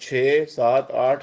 6, 7, 8,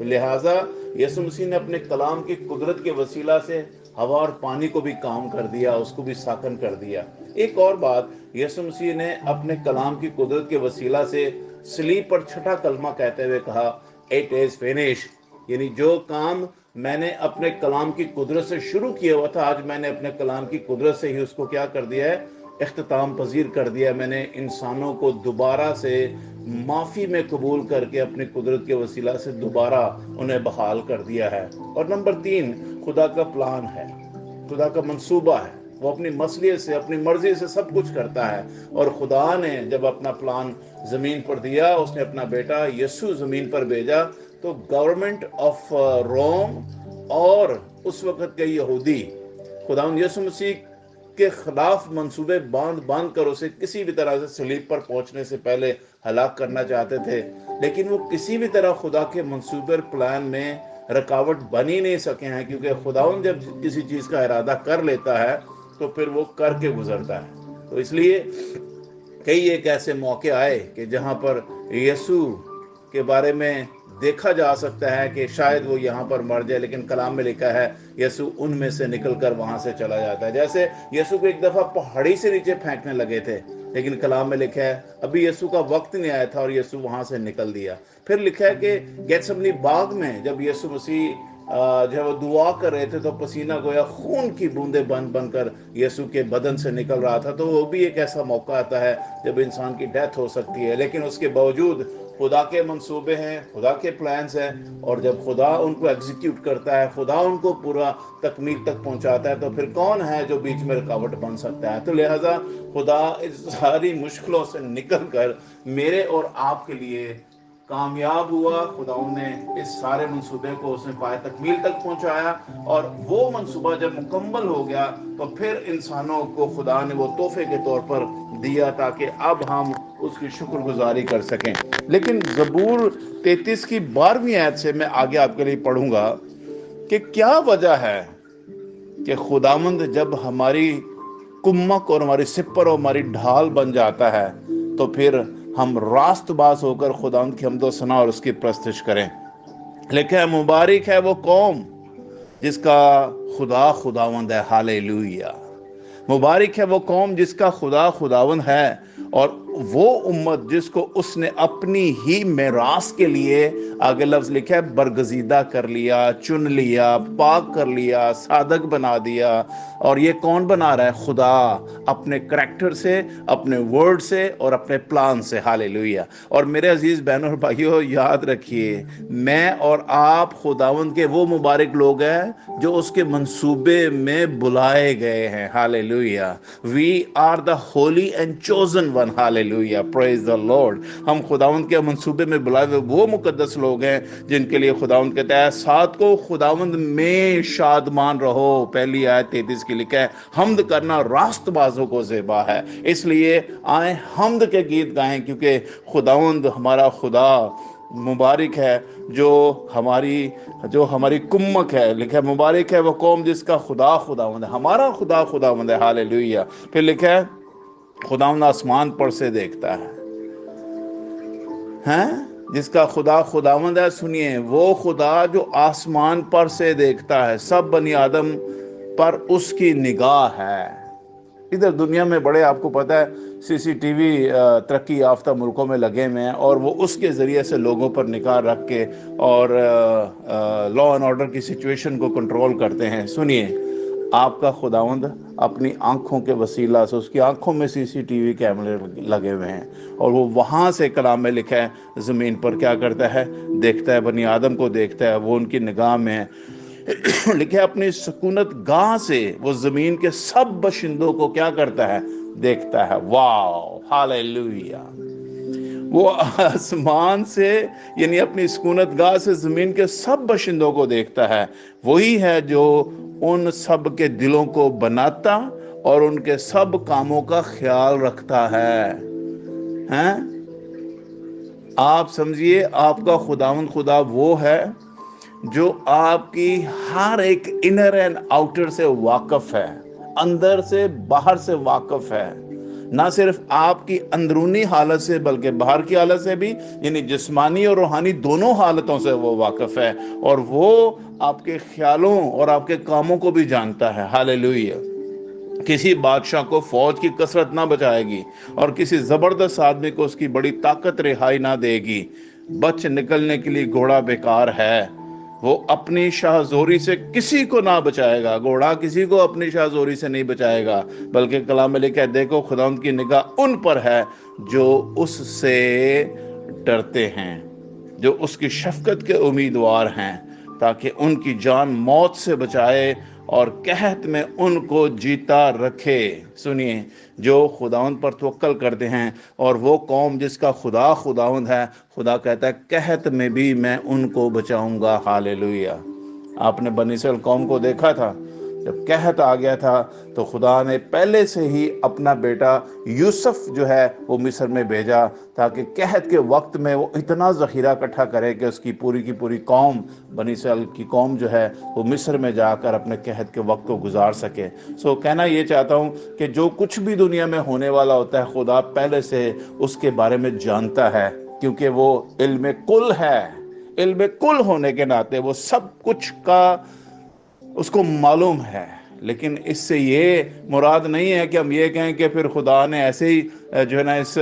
لہٰذا یسوع مسیح نے اپنے کلام کی قدرت کے وسیلہ سے ہوا اور پانی کو بھی کام کر دیا، اس کو بھی ساکن کر دیا۔ ایک اور بات، یسوع مسیح نے اپنے کلام کی قدرت کے وسیلہ سے صلیب پر چھٹا کلمہ کہتے ہوئے کہا اٹ از فنش، یعنی جو کام میں نے اپنے کلام کی قدرت سے شروع کیا ہوا تھا، آج میں نے اپنے کلام کی قدرت سے ہی اس کو کیا کر دیا ہے، اختتام پذیر کر دیا۔ میں نے انسانوں کو دوبارہ سے معافی میں قبول کر کے اپنی قدرت کے وسیلہ سے دوبارہ انہیں بحال کر دیا ہے۔ اور نمبر 3، خدا کا پلان ہے، خدا کا منصوبہ ہے، وہ اپنی مصلحت سے، اپنی مرضی سے سب کچھ کرتا ہے۔ اور خدا نے جب اپنا پلان زمین پر دیا، اس نے اپنا بیٹا یسوع زمین پر بھیجا، تو گورنمنٹ آف روم اور اس وقت کے یہودی خداوند یسوع مسیح کے خلاف منصوبے باندھ کر اسے کسی بھی طرح سے صلیب پر پہنچنے سے پہلے ہلاک کرنا چاہتے تھے، لیکن وہ کسی بھی طرح خدا کے منصوبے پلان میں رکاوٹ بن ہی نہیں سکے ہیں، کیونکہ خداوند جب کسی چیز کا ارادہ کر لیتا ہے تو پھر وہ کر کے گزرتا ہے۔ تو اس لیے کئی ایک ایسے موقع آئے کہ جہاں پر یسوع کے بارے میں دیکھا جا سکتا ہے کہ شاید وہ یہاں پر مر جائے، لیکن کلام میں لکھا ہے یسوع ان میں سے نکل کر وہاں سے چلا جاتا ہے۔ جیسے یسوع کو ایک دفعہ پہاڑی سے نیچے پھینکنے لگے تھے، لیکن کلام میں لکھا ہے ابھی یسوع کا وقت نہیں آیا تھا اور یسوع وہاں سے نکل دیا۔ پھر لکھا ہے کہ گیتسمنی باغ میں جب یسوع مسیح جب وہ دعا کر رہے تھے تو پسینہ گویا خون کی بوندیں بن کر یسوع کے بدن سے نکل رہا تھا۔ تو وہ بھی ایک ایسا موقع آتا ہے جب انسان کی ڈیتھ ہو سکتی ہے، لیکن اس کے باوجود خدا کے منصوبے ہیں، خدا کے پلانز ہیں، اور جب خدا ان کو ایگزیکیوٹ کرتا ہے، خدا ان کو پورا تکمیل تک پہنچاتا ہے، تو پھر کون ہے جو بیچ میں رکاوٹ بن سکتا ہے؟ تو لہٰذا خدا اس ساری مشکلوں سے نکل کر میرے اور آپ کے لیے کامیاب ہوا۔ خداوند نے اس سارے منصوبے کو اس نے پائے تکمیل تک پہنچایا، اور وہ منصوبہ جب مکمل ہو گیا تو پھر انسانوں کو خدا نے وہ تحفے کے طور پر دیا تاکہ اب ہم اس کی شکر گزاری کر سکیں۔ لیکن زبور 33 کی 12ویں آیت سے میں آگے آپ کے لیے پڑھوں گا کہ کیا وجہ ہے کہ خداوند جب ہماری کمک اور ہماری سپر اور ہماری ڈھال بن جاتا ہے تو پھر ہم راست باز ہو کر خداوند کی حمد و ثنا اور اس کی پرستش کریں۔ لکھا ہے مبارک ہے وہ قوم جس کا خدا خداوند ہے، ہالےلویا۔ مبارک ہے وہ قوم جس کا خدا خداوند ہے، اور وہ امت جس کو اس نے اپنی ہی میراث کے لیے، آگے لفظ لکھا ہے، برگزیدہ کر لیا، چن لیا، پاک کر لیا، صادق بنا دیا۔ اور یہ کون بنا رہا ہے؟ خدا، اپنے کریکٹر سے، اپنے ورڈ سے اور اپنے پلان سے، ہالےلویا۔ اور میرے عزیز بہنوں اور بھائیوں، یاد رکھیے میں اور آپ خداوند کے وہ مبارک لوگ ہیں جو اس کے منصوبے میں بلائے گئے ہیں، hallelujah. We are the holy and chosen one, hallelujah, praise the Lord. ہم خداوند کے منصوبے میں بلائے ہوئے وہ مقدس لوگ ہیں جن کے لیے خداوند کہتا ہے سات کو خداوند میں شادمان رہو۔ پہلی آیت 33 کی لکھا ہے حمد کرنا راست بازوں کو زیبا ہے۔ اس لیے آئیں حمد کے گیت گائیں، کیونکہ خداوند ہمارا خدا مبارک ہے جو ہماری کمک ہے۔ لکھا ہے مبارک ہے وہ قوم جس کا خدا خداوند ہے، ہمارا خدا خداوند ہے، ہالےلویا۔ پھر لکھا ہے خداوند آسمان پر سے دیکھتا ہے، جس کا خدا خداوند ہے۔ سنیے، وہ خدا جو آسمان پر سے دیکھتا ہے، سب بنی آدم پر اس کی نگاہ ہے۔ ادھر دنیا میں بڑے، آپ کو پتہ ہے، CCTV ترقی یافتہ ملکوں میں لگے ہوئے ہیں، اور وہ اس کے ذریعے سے لوگوں پر نگاہ رکھ کے اور لا اینڈ آرڈر کی سچویشن کو کنٹرول کرتے ہیں۔ سنیے، آپ کا خداوند اپنی آنکھوں کے وسیلہ سے، اس کی آنکھوں میں CCTV کیمرے لگے ہوئے ہیں، اور وہ وہاں سے کلام میں لکھا ہے زمین پر کیا کرتا ہے؟ دیکھتا ہے، بنی آدم کو دیکھتا ہے، وہ ان کی نگاہ میں ہے۔ لکھا ہے اپنی سکونت گاہ سے وہ زمین کے سب باشندوں کو کیا کرتا ہے؟ دیکھتا ہے۔ واو، ہالےلویا۔ وہ آسمان سے، یعنی اپنی سکونت گاہ سے زمین کے سب باشندوں کو دیکھتا ہے۔ وہی ہے جو ان سب کے دلوں کو بناتا اور ان کے سب کاموں کا خیال رکھتا ہے۔ آپ سمجھیے، آپ کا خداوند خدا وہ ہے جو آپ کی ہر ایک انر اینڈ آؤٹر سے واقف ہے، اندر سے باہر سے واقف ہے۔ نہ صرف آپ کی اندرونی حالت سے بلکہ باہر کی حالت سے بھی، یعنی جسمانی اور روحانی دونوں حالتوں سے وہ واقف ہے، اور وہ آپ کے خیالوں اور آپ کے کاموں کو بھی جانتا ہے۔ ہاللیلویہ۔ کسی بادشاہ کو فوج کی کثرت نہ بچائے گی، اور کسی زبردست آدمی کو اس کی بڑی طاقت رہائی نہ دے گی۔ بچ نکلنے کے لیے گھوڑا بیکار ہے، وہ اپنی شاہ زوری سے کسی کو نہ بچائے گا۔ گھوڑا کسی کو اپنی شاہ زوری سے نہیں بچائے گا، بلکہ کلام میں لکھا ہے، دیکھو خداوند کی نگاہ ان پر ہے جو اس سے ڈرتے ہیں، جو اس کی شفقت کے امیدوار ہیں، تاکہ ان کی جان موت سے بچائے اور قحط میں ان کو جیتا رکھے۔ سنیے، جو خداوند پر توکل کرتے ہیں، اور وہ قوم جس کا خدا خداوند ہے، خدا کہتا ہے قحط میں بھی میں ان کو بچاؤں گا۔ ہاللیلویہ۔ آپ نے بنی اسرائیل قوم کو دیکھا تھا، جب قحط آ گیا تھا تو خدا نے پہلے سے ہی اپنا بیٹا یوسف جو ہے وہ مصر میں بھیجا، تاکہ قحط کے وقت میں وہ اتنا ذخیرہ اکٹھا کرے کہ اس کی پوری قوم، بنی اسرائیل کی قوم جو ہے وہ مصر میں جا کر اپنے قحط کے وقت کو گزار سکے۔ کہنا یہ چاہتا ہوں کہ جو کچھ بھی دنیا میں ہونے والا ہوتا ہے، خدا پہلے سے اس کے بارے میں جانتا ہے، کیونکہ وہ علم کل ہے۔ علم کل ہونے کے ناطے وہ سب کچھ کا اس کو معلوم ہے۔ لیکن اس سے یہ مراد نہیں ہے کہ ہم یہ کہیں کہ پھر خدا نے ایسے ہی جو ہے نا اس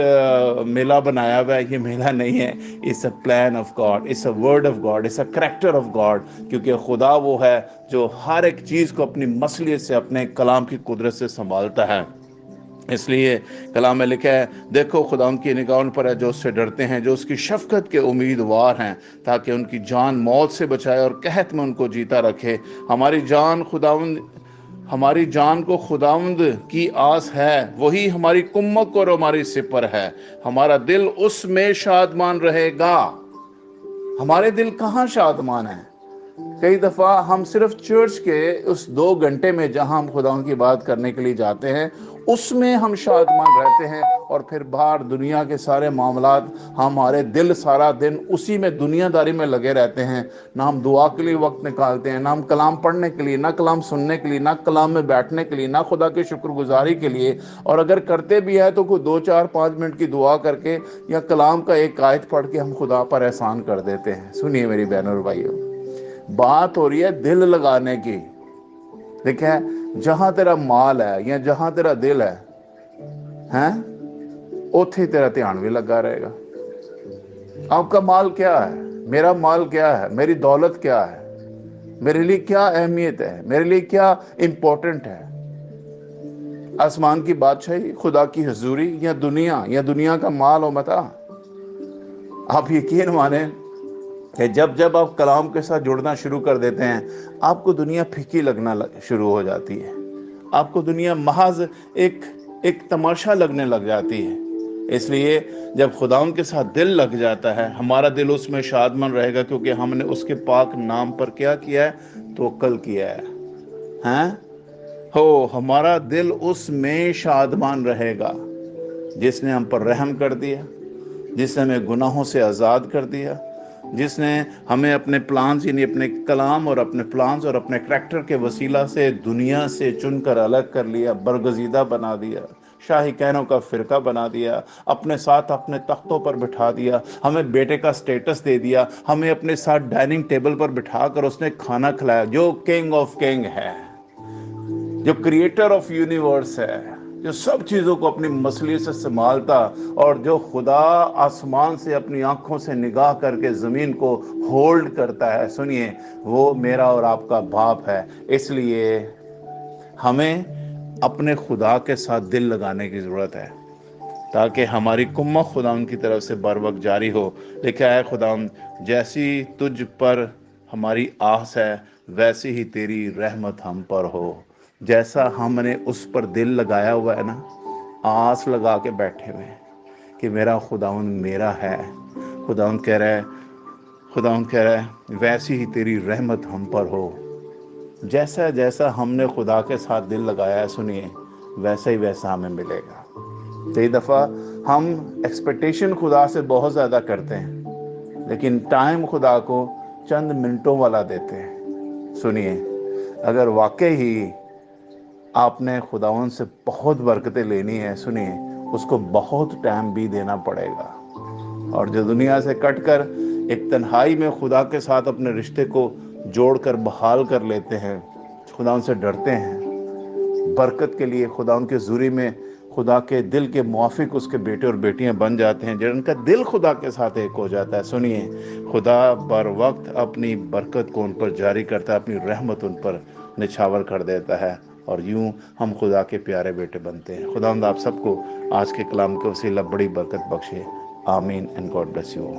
میلہ بنایا ہوا ہے۔ یہ میلہ نہیں ہے، it's a plan of God, it's a word of God, it's a character of God، کیونکہ خدا وہ ہے جو ہر ایک چیز کو اپنی مصلیت سے، اپنے کلام کی قدرت سے سنبھالتا ہے۔ اس لیے کلام میں لکھا ہے، دیکھو خدا ان کی نگاہ ان پر ہے جو اس سے ڈرتے ہیں، جو اس کی شفقت کے امیدوار ہیں، تاکہ ان کی جان موت سے بچائے اور قحط میں ان کو جیتا رکھے۔ ہماری جان کو خداوند کی آس ہے، وہی ہماری کمک اور ہماری سپر ہے۔ ہمارا دل اس میں شادمان رہے گا۔ ہمارے دل کہاں شادمان ہیں؟ کئی دفعہ ہم صرف چرچ کے اس 2 گھنٹے میں جہاں ہم خداوند کی بات کرنے کے لیے جاتے ہیں، اس میں ہم شادمان رہتے ہیں، اور پھر باہر دنیا کے سارے معاملات، ہمارے دل سارا دن اسی میں دنیا داری میں لگے رہتے ہیں۔ نہ ہم دعا کے لیے وقت نکالتے ہیں، نہ ہم کلام پڑھنے کے لیے، نہ کلام سننے کے لیے، نہ کلام میں بیٹھنے کے لیے، نہ خدا کی شکر گزاری کے لیے۔ اور اگر کرتے بھی ہے تو کوئی 2 4 5 منٹ کی دعا کر کے یا کلام کا ایک آیت پڑھ کے ہم خدا پر احسان کر دیتے ہیں۔ سنیے میری بہنوں اور بھائیوں، بات ہو رہی ہے دل لگانے کی۔ دیکھیں، جہاں تیرا مال ہے یا جہاں تیرا دل ہے، اوتھے تیرا دھیان بھی لگا رہے گا۔ آپ کا مال کیا ہے؟ میرا مال کیا ہے؟ میری دولت کیا ہے؟ میرے لیے کیا اہمیت ہے؟ میرے لیے کیا امپورٹنٹ ہے؟ آسمان کی بادشاہی، خدا کی حضوری، یا دنیا کا مال و متاع؟ آپ یقین مانیں کہ جب آپ کلام کے ساتھ جڑنا شروع کر دیتے ہیں، آپ کو دنیا پھیکی لگنا شروع ہو جاتی ہے۔ آپ کو دنیا محض ایک تماشا لگنے لگ جاتی ہے۔ اس لیے جب خداوند کے ساتھ دل لگ جاتا ہے، ہمارا دل اس میں شادمان رہے گا، کیونکہ ہم نے اس کے پاک نام پر کیا کیا ہے؟ توکل کیا ہے۔ ہمارا دل اس میں شادمان رہے گا، جس نے ہم پر رحم کر دیا، جس نے ہمیں گناہوں سے آزاد کر دیا، جس نے ہمیں اپنے پلانز، یعنی اپنے کلام اور اپنے پلانز اور اپنے کریکٹر کے وسیلہ سے دنیا سے چن کر الگ کر لیا، برگزیدہ بنا دیا، شاہی کہنوں کا فرقہ بنا دیا، اپنے ساتھ اپنے تختوں پر بٹھا دیا، ہمیں بیٹے کا سٹیٹس دے دیا، ہمیں اپنے ساتھ ڈائننگ ٹیبل پر بٹھا کر اس نے کھانا کھلایا۔ جو کنگ آف کنگ ہے، جو کریٹر آف یونیورس ہے، جو سب چیزوں کو اپنی مصلیت سے سنبھالتا، اور جو خدا آسمان سے اپنی آنکھوں سے نگاہ کر کے زمین کو ہولڈ کرتا ہے، سنیے، وہ میرا اور آپ کا باپ ہے۔ اس لیے ہمیں اپنے خدا کے ساتھ دل لگانے کی ضرورت ہے، تاکہ ہماری کمک خدا ان کی طرف سے بر وقت جاری ہو۔ لکھا ہے، خدا جیسی تجھ پر ہماری آس ہے، ویسی ہی تیری رحمت ہم پر ہو۔ جیسا ہم نے اس پر دل لگایا ہوا ہے نا، آس لگا کے بیٹھے ہوئے ہیں کہ میرا خداوند میرا ہے، خداوند کہہ رہا ہے ویسی ہی تیری رحمت ہم پر ہو۔ جیسا ہم نے خدا کے ساتھ دل لگایا ہے، سنیے، ویسا ہمیں ملے گا۔ کئی دفعہ ہم ایکسپیکٹیشن خدا سے بہت زیادہ کرتے ہیں، لیکن ٹائم خدا کو چند منٹوں والا دیتے ہیں۔ سنیے، اگر واقعی ہی آپ نے خداوند سے بہت برکتیں لینی ہے، سنیے، اس کو بہت ٹائم بھی دینا پڑے گا. اور جو دنیا سے کٹ کر ایک تنہائی میں خدا کے ساتھ اپنے رشتے کو جوڑ کر بحال کر لیتے ہیں، خدا ان سے ڈرتے ہیں، برکت کے لیے خدا ان کے ظہوری میں خدا کے دل کے موافق اس کے بیٹے اور بیٹیاں بن جاتے ہیں، جن کا دل خدا کے ساتھ ایک ہو جاتا ہے. سنیے، خدا بر وقت اپنی برکت کو ان پر جاری کرتا ہے، اپنی رحمت ان پر نچھاور کر دیتا ہے، اور یوں ہم خدا کے پیارے بیٹے بنتے ہیں. خداوند آپ سب کو آج کے کلام کے وسیلہ بڑی برکت بخشے. آمین اینڈ گاڈ بلیس یو.